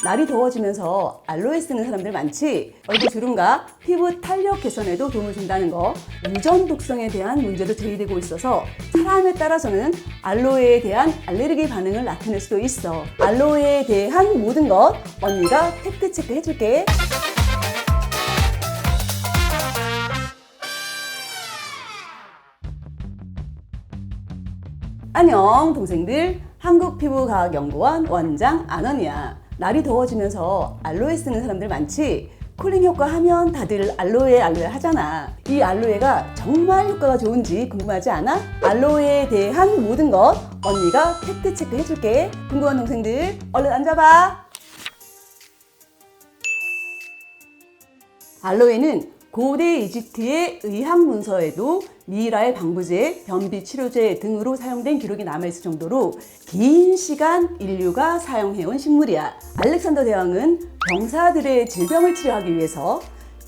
날이 더워지면서 알로에 쓰는 사람들 많지? 얼굴 주름과 피부 탄력 개선에도 도움을 준다는 거. 유전 독성에 대한 문제도 제기되고 있어서 사람에 따라서는 알로에에 대한 알레르기 반응을 나타낼 수도 있어. 알로에에 대한 모든 것 언니가 팩트 체크 해줄게. 안녕 동생들, 한국피부과학연구원 원장 안원이야. 날이 더워지면서 알로에 쓰는 사람들 많지? 쿨링 효과 하면 다들 알로에 하잖아. 이 알로에가 정말 효과가 좋은지 궁금하지 않아? 알로에에 대한 모든 것 언니가 팩트 체크 해줄게. 궁금한 동생들 얼른 앉아봐. 알로에는 고대 이집트의 의학 문서에도 미랄 방부제, 변비 치료제 등으로 사용된 기록이 남아있을 정도로 긴 시간 인류가 사용해온 식물이야. 알렉산더 대왕은 병사들의 질병을 치료하기 위해서,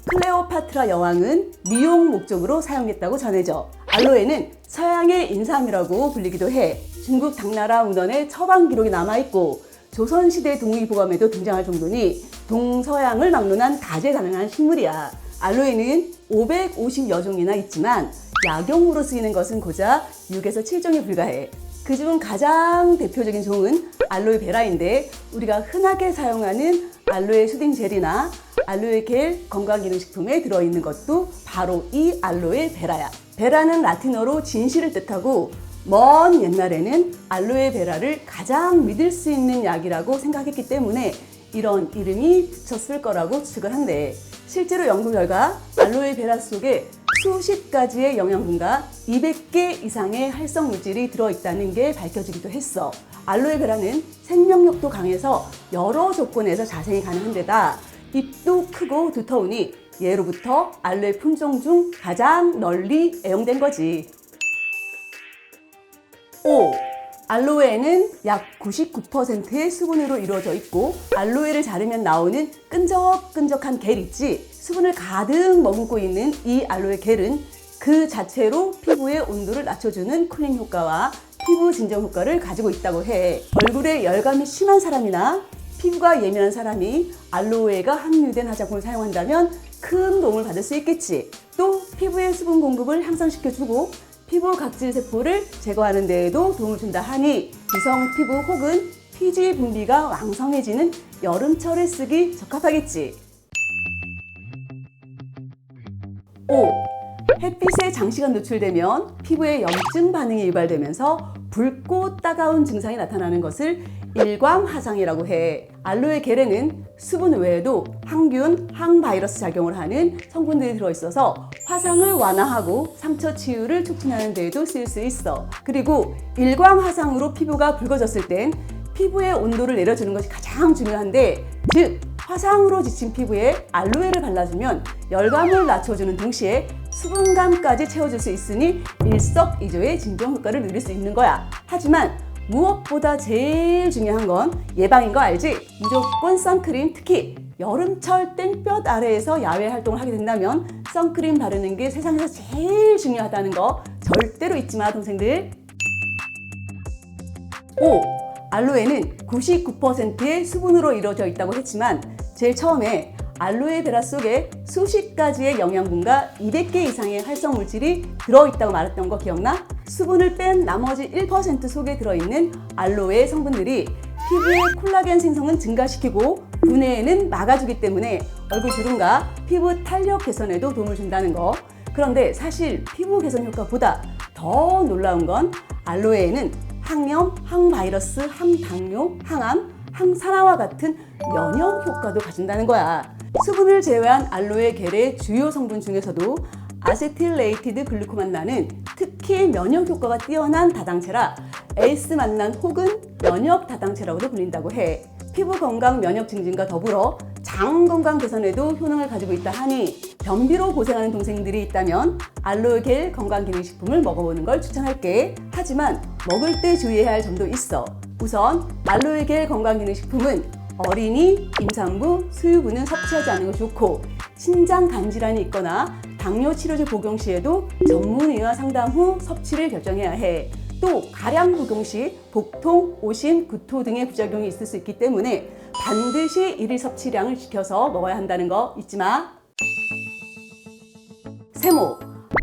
클레오파트라 여왕은 미용 목적으로 사용했다고 전해져. 알로에는 서양의 인삼이라고 불리기도 해. 중국 당나라 문헌에 처방 기록이 남아있고 조선시대 동의보감에도 등장할 정도니 동서양을 막론한 다재다능한 식물이야. 알로에는 550여 종이나 있지만 약용으로 쓰이는 것은 고작 6에서 7종에 불과해. 그중 가장 대표적인 종은 알로에 베라인데 우리가 흔하게 사용하는 알로에 수딩 젤이나 알로에 겔 건강기능식품에 들어있는 것도 바로 이 알로에 베라야. 베라는 라틴어로 진실을 뜻하고 먼 옛날에는 알로에 베라를 가장 믿을 수 있는 약이라고 생각했기 때문에 이런 이름이 붙였을 거라고 추측을 한대. 실제로 연구 결과 알로에 베라 속에 수십 가지의 영양분과 200개 이상의 활성 물질이 들어있다는 게 밝혀지기도 했어. 알로에 베라는 생명력도 강해서 여러 조건에서 자생이 가능한 데다 잎도 크고 두터우니 예로부터 알로에 품종 중 가장 널리 애용된 거지. 5. 알로에는 약 99%의 수분으로 이루어져 있고 알로에를 자르면 나오는 끈적끈적한 겔 있지? 수분을 가득 머금고 있는 이 알로에 겔은 그 자체로 피부의 온도를 낮춰주는 쿨링 효과와 피부 진정 효과를 가지고 있다고 해. 얼굴에 열감이 심한 사람이나 피부가 예민한 사람이 알로에가 함유된 화장품을 사용한다면 큰 도움을 받을 수 있겠지. 또 피부의 수분 공급을 향상시켜주고 피부 각질 세포를 제거하는 데에도 도움을 준다 하니 기성 피부 혹은 피지 분비가 왕성해지는 여름철에 쓰기 적합하겠지. 5. 햇빛에 장시간 노출되면 피부에 염증 반응이 유발되면서 붉고 따가운 증상이 나타나는 것을 일광화상이라고 해. 알로에 겔에는 수분 외에도 항균, 항바이러스 작용을 하는 성분들이 들어있어서 화상을 완화하고 상처 치유를 촉진하는 데에도 쓰일 수 있어. 그리고 일광화상으로 피부가 붉어졌을 땐 피부의 온도를 내려주는 것이 가장 중요한데, 즉 화상으로 지친 피부에 알로에를 발라주면 열감을 낮춰주는 동시에 수분감까지 채워줄 수 있으니 일석이조의 진정 효과를 누릴 수 있는 거야. 하지만 무엇보다 제일 중요한 건 예방인 거 알지? 무조건 선크림, 특히 여름철 땡볕 아래에서 야외 활동을 하게 된다면 선크림 바르는 게 세상에서 제일 중요하다는 거 절대로 잊지 마 동생들. 5. 알로에는 99%의 수분으로 이루어져 있다고 했지만 제일 처음에 알로에 베라 속에 수십 가지의 영양분과 200개 이상의 활성 물질이 들어있다고 말했던 거 기억나? 수분을 뺀 나머지 1% 속에 들어있는 알로에 성분들이 피부의 콜라겐 생성은 증가시키고 분해에는 막아주기 때문에 얼굴 주름과 피부 탄력 개선에도 도움을 준다는 거. 그런데 사실 피부 개선 효과보다 더 놀라운 건 알로에에는 항염, 항바이러스, 항당뇨, 항암, 항산화와 같은 면역 효과도 가진다는 거야. 수분을 제외한 알로에 겔의 주요 성분 중에서도 아세틸레이티드 글루코만나는 특히 면역 효과가 뛰어난 다당체라 에이스 만난 혹은 면역 다당체라고도 불린다고 해. 피부 건강 면역 증진과 더불어 장 건강 개선에도 효능을 가지고 있다 하니 변비로 고생하는 동생들이 있다면 알로에 겔 건강기능식품을 먹어보는 걸 추천할게. 하지만 먹을 때 주의해야 할 점도 있어. 우선 알로에 겔 건강기능식품은 어린이, 임산부, 수유부는 섭취하지 않는 것이 좋고 신장 간 질환이 있거나 당뇨 치료제 복용 시에도 전문의와 상담 후 섭취를 결정해야 해. 또 가량 복용 시 복통, 오심, 구토 등의 부작용이 있을 수 있기 때문에 반드시 일일 섭취량을 지켜서 먹어야 한다는 거 잊지 마. 세모,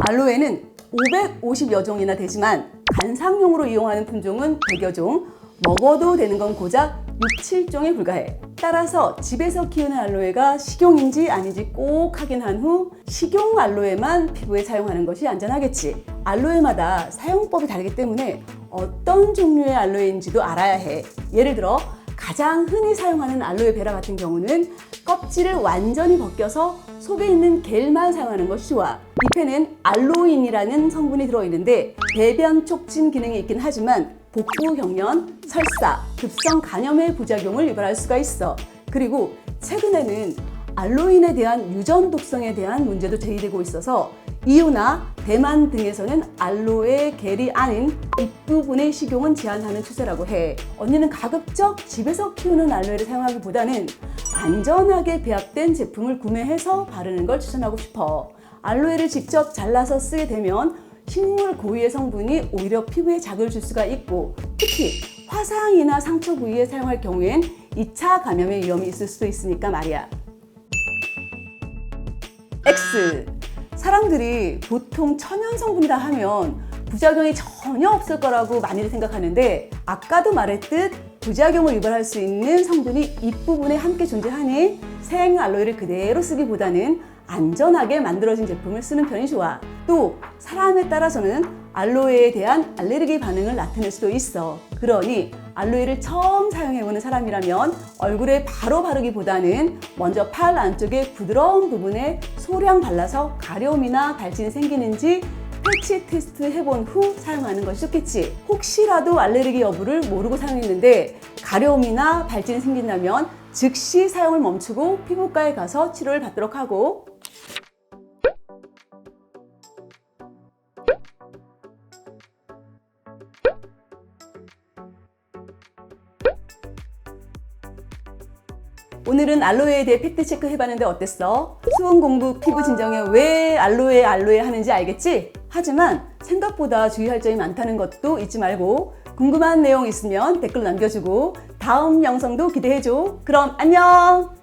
알로에는 550여 종이나 되지만 관상용으로 이용하는 품종은 100여 종, 먹어도 되는 건 고작 6, 7종에 불과해. 따라서 집에서 키우는 알로에가 식용인지 아닌지 꼭 확인한 후 식용 알로에만 피부에 사용하는 것이 안전하겠지. 알로에마다 사용법이 다르기 때문에 어떤 종류의 알로에인지도 알아야 해. 예를 들어 가장 흔히 사용하는 알로에 베라 같은 경우는 껍질을 완전히 벗겨서 속에 있는 겔만 사용하는 것이 좋아. 잎에는 알로인이라는 성분이 들어있는데 배변 촉진 기능이 있긴 하지만 복부 경련, 설사, 급성 간염의 부작용을 유발할 수가 있어. 그리고 최근에는 알로인에 대한 유전 독성에 대한 문제도 제기되고 있어서 EU나 대만 등에서는 알로에 겔이 아닌 잎부분의 식용은 제한하는 추세라고 해. 언니는 가급적 집에서 키우는 알로에를 사용하기보다는 안전하게 배합된 제품을 구매해서 바르는 걸 추천하고 싶어. 알로에를 직접 잘라서 쓰게 되면 식물 고유의 성분이 오히려 피부에 자극을 줄 수가 있고 특히 화상이나 상처 부위에 사용할 경우엔 2차 감염의 위험이 있을 수도 있으니까 말이야. X. 사람들이 보통 천연 성분이라 하면 부작용이 전혀 없을 거라고 많이들 생각하는데 아까도 말했듯 부작용을 유발할 수 있는 성분이 잎부분에 함께 존재하니 생 알로에를 그대로 쓰기보다는 안전하게 만들어진 제품을 쓰는 편이 좋아. 또 사람에 따라서는 알로에에 대한 알레르기 반응을 나타낼 수도 있어. 그러니 알로에를 처음 사용해보는 사람이라면 얼굴에 바로 바르기보다는 먼저 팔 안쪽에 부드러운 부분에 소량 발라서 가려움이나 발진이 생기는지 패치 테스트 해본 후 사용하는 것이 좋겠지. 혹시라도 알레르기 여부를 모르고 사용했는데 가려움이나 발진이 생긴다면 즉시 사용을 멈추고 피부과에 가서 치료를 받도록 하고 오늘은 알로에에 대해 팩트체크 해봤는데 어땠어? 수분 공부, 피부 진정에 왜 알로에 하는지 알겠지? 하지만 생각보다 주의할 점이 많다는 것도 잊지 말고 궁금한 내용 있으면 댓글 남겨주고 다음 영상도 기대해줘. 그럼 안녕!